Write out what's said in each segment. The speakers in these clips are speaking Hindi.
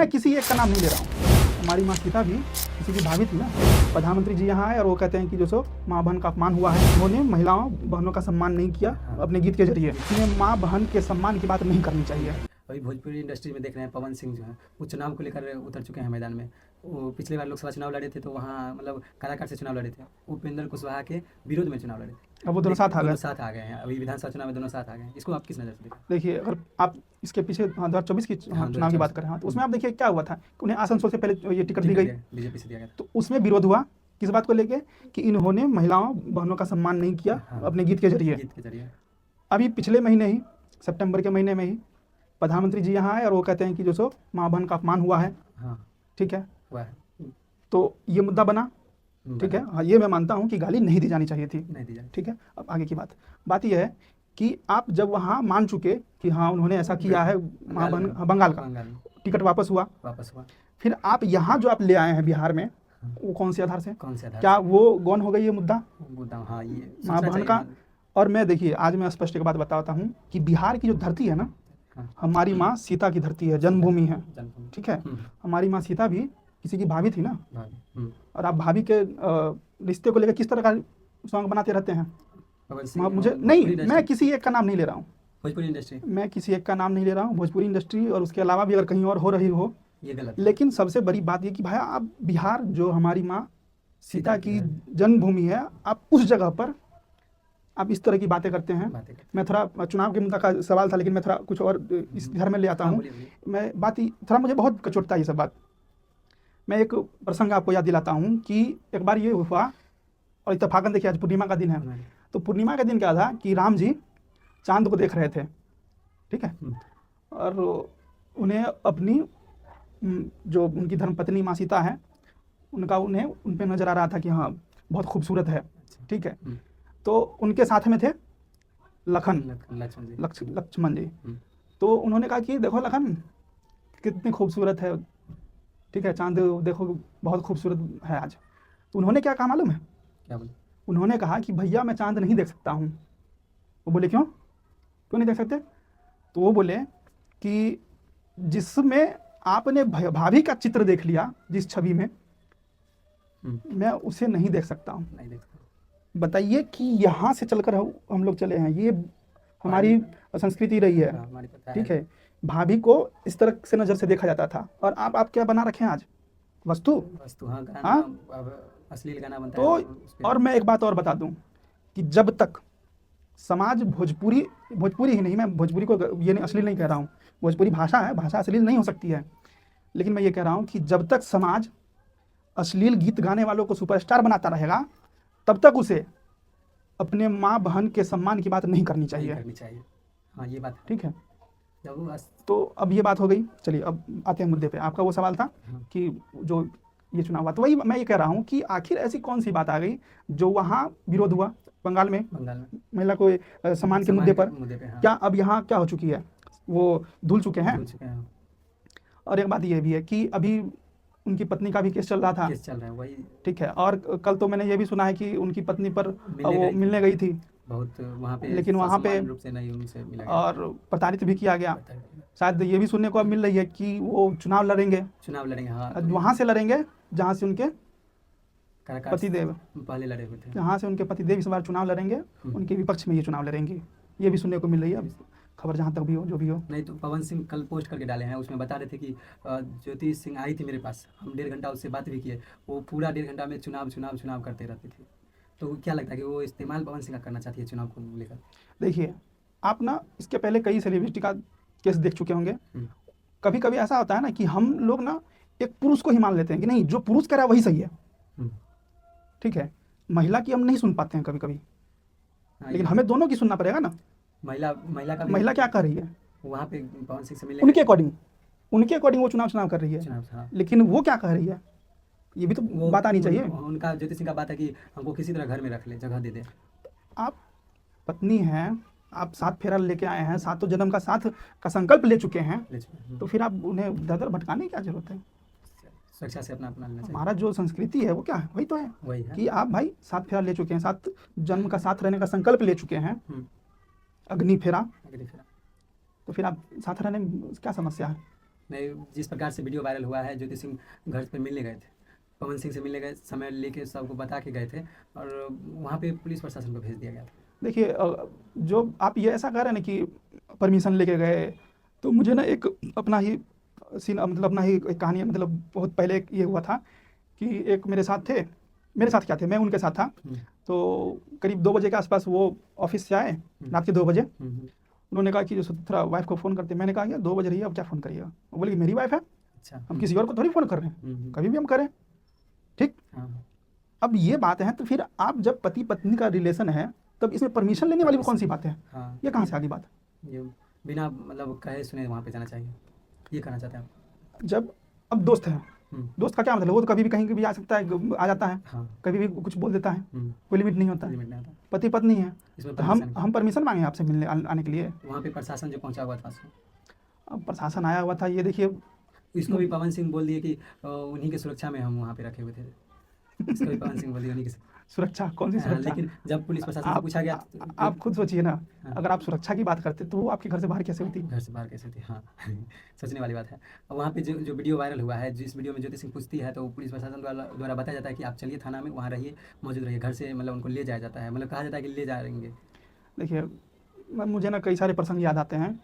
मैं किसी एक का नाम नहीं ले रहा हूँ। हमारी माँ सीता भी किसी की भाभी थी ना। प्रधानमंत्री जी यहाँ आए और वो कहते हैं कि जो सो माँ बहन का अपमान हुआ है, उन्होंने महिलाओं बहनों का सम्मान नहीं किया अपने गीत के जरिए। इसमें माँ बहन के सम्मान की बात नहीं करनी चाहिए। अभी भोजपुरी इंडस्ट्री में देख रहे हैं पवन सिंह जो है वो चुनाव को लेकर उतर चुके हैं मैदान में। वो पिछली बार लोकसभा चुनाव लड़े थे तो वहाँ मतलब काराकाट से चुनाव लड़े थे, उपेंद्र कुशवाहा के विरोध में चुनाव लड़े थे। अब वो दोनों साथ आ गए। दोनों साथ आ गए हैं, अभी विधानसभा चुनाव में दोनों साथ आ गए हैं। इसको आप किस नज़र से देखा? देखिए, अगर आप इसके पीछे 2024 की हाँ, चुनाव की बात करें, तो उसमें आप देखिए क्या हुआ था कि उन्हें आसनसोल से पहले ये टिकट दी गई, बीजेपी से दिया गया। तो उसमें विरोध हुआ किस बात को लेके कि इन्होंने महिलाओं बहनों का सम्मान नहीं किया अपने गीत के जरिए। अभी पिछले महीने ही सितंबर के महीने में ही प्रधानमंत्री जी यहाँ आए और वो कहते हैं कि जो सो माँ बहन का अपमान हुआ है। ठीक है, तो ये मुद्दा बना। ठीक है, हाँ, ये मैं मानता हूँ कि गाली नहीं दी जानी चाहिए थी। ठीक है, अब आगे की बात यह है कि आप जब वहाँ मान चुके कि हाँ उन्होंने ऐसा किया है, माँ बहन बंगाल का टिकट वापस हुआ, फिर आप यहाँ जो आप ले आए हैं बिहार में, वो कौन से आधार से? क्या वो गौन हो गई ये मुद्दा हाँ, ये माँ बहन का? और मैं देखिए, आज मैं स्पष्ट एक बात बताता हूँ कि बिहार की जो धरती है ना, हमारी माँ सीता की धरती है, जन्मभूमि है। ठीक है, हमारी माँ सीता भी किसी की भाभी थी ना। और आप भाभी के रिश्ते को लेकर किस तरह का सॉन्ग बनाते रहते हैं? मुझे नहीं, मैं किसी एक का नाम नहीं ले रहा हूँ। भोजपुरी इंडस्ट्री, मैं किसी एक का नाम नहीं ले रहा हूँ। भोजपुरी इंडस्ट्री और उसके अलावा भी अगर कहीं और हो रही हो, ये गलत। लेकिन सबसे बड़ी बात ये कि भाई आप बिहार जो हमारी माँ सीता की जन्मभूमि है, आप उस जगह पर आप इस तरह की बातें करते हैं। मैं थोड़ा चुनाव के मुद्दा का सवाल था, लेकिन मैं थोड़ा कुछ और इस घर में ले आता हूँ। मैं बात ही थोड़ा, मुझे बहुत कचोटता है ये सब बात। मैं एक प्रसंग आपको याद दिलाता हूँ कि एक बार ये हुआ, और इत्तेफाकन देखिए आज पूर्णिमा का दिन है, तो पूर्णिमा का दिन क्या था कि राम जी चांद को देख रहे थे। ठीक है, और उन्हें अपनी जो उनकी धर्मपत्नी माँ सीता है, उन पे नजर आ रहा था कि हाँ बहुत खूबसूरत है। ठीक है, तो उनके साथ में थे लक्ष्मण जी। तो उन्होंने कहा कि देखो लखन कितनी खूबसूरत है, ठीक है, चांद देखो बहुत खूबसूरत है आज। तो उन्होंने क्या कहा मालूम है? क्या बोले? उन्होंने कहा कि भैया मैं चांद नहीं देख सकता हूँ। वो बोले क्यों नहीं देख सकते? तो वो बोले कि जिसमें आपने भाभी का चित्र देख लिया, जिस छवि में, मैं उसे नहीं देख सकता हूँ। बताइए कि यहाँ से चलकर हम लोग चले हैं, ये हमारी संस्कृति रही है। ठीक है, भाभी को इस तरह से नज़र से देखा जाता था, और आप क्या बना रखे हैं आज? वस्तु। हाँ, अश्लील गाना बनता है। तो और मैं एक बात और बता दूं कि जब तक समाज भोजपुरी ही नहीं, मैं भोजपुरी को ये नहीं अश्लील नहीं कह रहा हूँ, भोजपुरी भाषा है, भाषा अश्लील नहीं हो सकती है, लेकिन मैं ये कह रहा हूँ कि जब तक समाज अश्लील गीत गाने वालों को सुपरस्टार बनाता रहेगा, तब तक उसे अपने माँ बहन के सम्मान की बात नहीं करनी चाहिए। हाँ, ये बात ठीक है। तो अब ये बात हो गई, चलिए अब आते हैं मुद्दे पे। आपका वो सवाल था कि जो ये चुनाव हुआ, तो वही मैं ये कह रहा हूँ कि आखिर ऐसी कौन सी बात आ गई जो वहाँ विरोध हुआ बंगाल में महिला को सम्मान के मुद्दे पर। क्या अब यहाँ क्या हो चुकी है, वो धुल चुके हैं। और एक बात ये भी है कि अभी उनकी पत्नी का भी केस चल रहा था। वही। ठीक है, और कल तो मैंने ये भी सुना है कि उनकी पत्नी पर वो मिलने गई थी बहुत वहाँ पे, लेकिन वहाँ पे रूप से नहीं उनसे मिला गया, और प्रताड़ित भी किया गया। शायद ये भी सुनने को अब मिल रही है कि वो चुनाव लड़ेंगे। हाँ, वहाँ से लड़ेंगे जहाँ से उनके पतिदेव पहले लड़े हुए थे। जहाँ से उनके पतिदेव इस बार चुनाव लड़ेंगे, उनके विपक्ष में ये चुनाव लड़ेंगे, ये भी सुनने को मिल रही है खबर, जहाँ तक भी हो, जो भी हो। नहीं तो पवन सिंह कल पोस्ट करके डाले हैं, उसमें बता रहे थे कि ज्योति सिंह आई थी मेरे पास, हम 1.5 घंटा उससे बात भी किए, वो पूरा 1.5 घंटा में चुनाव करते रहते थे। तो क्या लगता है कि वो इस्तेमाल पवन सिंह का करना चाहती है चुनाव को लेकर? देखिए, आप ना इसके पहले कई सेलिब्रिटी का केस देख चुके होंगे। कभी कभी ऐसा होता है ना कि हम लोग ना एक पुरुष को ही मान लेते हैं कि नहीं, जो पुरुष कह रहा है वही सही है। ठीक है, महिला की हम नहीं सुन पाते हैं कभी कभी, लेकिन हमें दोनों की सुनना पड़ेगा ना। महिला क्या कर रही है वहाँ पे पवन सिंह से मिलने, उनके अकॉर्डिंग वो चुनाव कर रही है। लेकिन वो क्या कह रही है, ये भी तो बात आनी चाहिए। उनका ज्योति सिंह का बात है कि हमको किसी तरह घर में रख ले, जगह दे दे। आप पत्नी हैं, आप 7 फेरा लेके आए हैं, 7 जन्म का साथ का संकल्प ले चुके हैं, तो फिर आप उन्हें दर भटकाने की क्या जरूरत है? सुरक्षा से अपना हमारा जो संस्कृति है वो क्या है, वही तो है कि आप भाई 7 फेरा ले चुके हैं, 7 जन्म का साथ रहने का संकल्प ले चुके हैं, अग्नि फेरा, तो फिर आप साथ रहने में क्या समस्या है? नहीं, जिस प्रकार से वीडियो वायरल हुआ है, ज्योति सिंह घर पे मिलने गए थे, पवन सिंह से मिलने गए, समय लेके सबको बता के गए थे और वहाँ पे पुलिस प्रशासन को भेज दिया गया था। देखिए जो आप ये ऐसा कह रहे हैं ना कि परमिशन लेके गए, तो मुझे ना एक अपना ही सीन, मतलब अपना ही एक कहानी, मतलब बहुत पहले एक ये हुआ था कि एक मेरे साथ थे, मेरे साथ क्या थे, मैं उनके साथ था। तो करीब 2 बजे के आसपास वो ऑफिस से आए, रात के 2 बजे। उन्होंने कहा कि जो थोड़ा वाइफ को फ़ोन करते। मैंने कहा यार 2 बज रही है, अब क्या फ़ोन करिएगा। वो बोले कि मेरी वाइफ है, अच्छा, हम किसी और को थोड़ी फ़ोन कर रहे हैं, कभी भी हम करें, ठीक। हाँ, अब ये बात है, तो फिर आप जब पति पत्नी का रिलेशन है, तब इसमें परमिशन लेने वाली कौन सी बात है? हाँ, ये कहाँ से आ गई बात? ये बिना मतलब कहे सुने वहाँ पे जाना चाहिए, ये कहना चाहते हैं आप? जब अब दोस्त है, दोस्त का क्या मतलब, वो तो कभी भी कहीं भी आ सकता है, आ जाता है, हाँ, कभी भी कुछ बोल देता है, कोई लिमिट नहीं होता है। लिमिट नहीं आता पति पत्नी है, इसमें तो परमिशन। हम परमिशन मांगे आपसे मिलने आने के लिए। वहाँ पे प्रशासन जो पहुँचा हुआ था उसमें, अब प्रशासन आया हुआ था, ये देखिए इसको भी पवन सिंह बोल दिए कि उन्हीं की सुरक्षा में हम वहाँ पे रखे हुए थे। इसको भी पवन सिंह बोल दिए उन्हीं की। सुरक्षा कौन सी हाँ, सुरक्षा? लेकिन जब पुलिस प्रशासन से पूछा गया आप खुद सोचिए ना, हाँ। अगर आप सुरक्षा की बात करते तो वो आपके घर से बाहर कैसे होती? घर से बाहर कैसे थे, हाँ सोचने वाली बात है। और वहाँ पे जो जो वीडियो वायरल हुआ है, जिस वीडियो में ज्योति सिंह पूछती है, तो पुलिस प्रशासन द्वारा बताया जाता है कि आप चलिए थाना में, वहाँ रहिए, मौजूद रहिए। घर से मतलब उनको ले जाया जाता है, मतलब कहा जाता है कि ले जाएंगे। देखिए मुझे ना कई सारे प्रसंग याद आते हैं।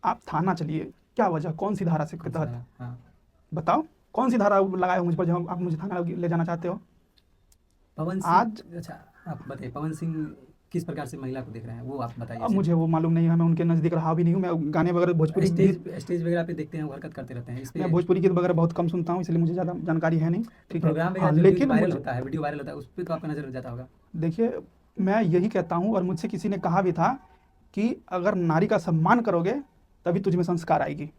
आप थाना चलिए, क्या वजह, कौन सी धारा से के तहत? हाँ, बताओ कौन सी धारा लगाए हो मुझ पर जो आप मुझे थाना ले जाना चाहते हो? पवन सिंह, आज अच्छा आप बताइए, पवन सिंह किस प्रकार से महिला को देख रहे हैं, वो आप बताइए। अब मुझे वो मालूम नहीं है, मैं उनके नज़दीक रहा भी नहीं हूँ। मैं गाने वगैरह भोजपुरी स्टेज वगैरह पे देखते हैं, वो हरकत करते रहते हैं। इस पे मैं भोजपुरी गीत वगैरह बहुत कम सुनता हूँ, इसलिए मुझे ज़्यादा जानकारी है नहीं, ठीक है। प्रोग्राम वगैरह हाँ, जो लेकिन वायरल मुझे होता है, वीडियो वायरल होता है, उस पर तो आपका नजर जाता होगा। देखिए मैं यही कहता हूँ, और मुझसे किसी ने कहा भी था कि अगर नारी का सम्मान करोगे तभी तुझ में संस्कार आएगी,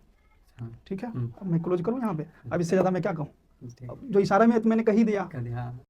हाँ, ठीक है। हम्म, अब मैं क्लोज करूँ यहाँ पे, अब इससे ज़्यादा मैं क्या कहूँ? ठीक जो इशारा में तो मैंने कह ही दिया। कर दिया, हाँ।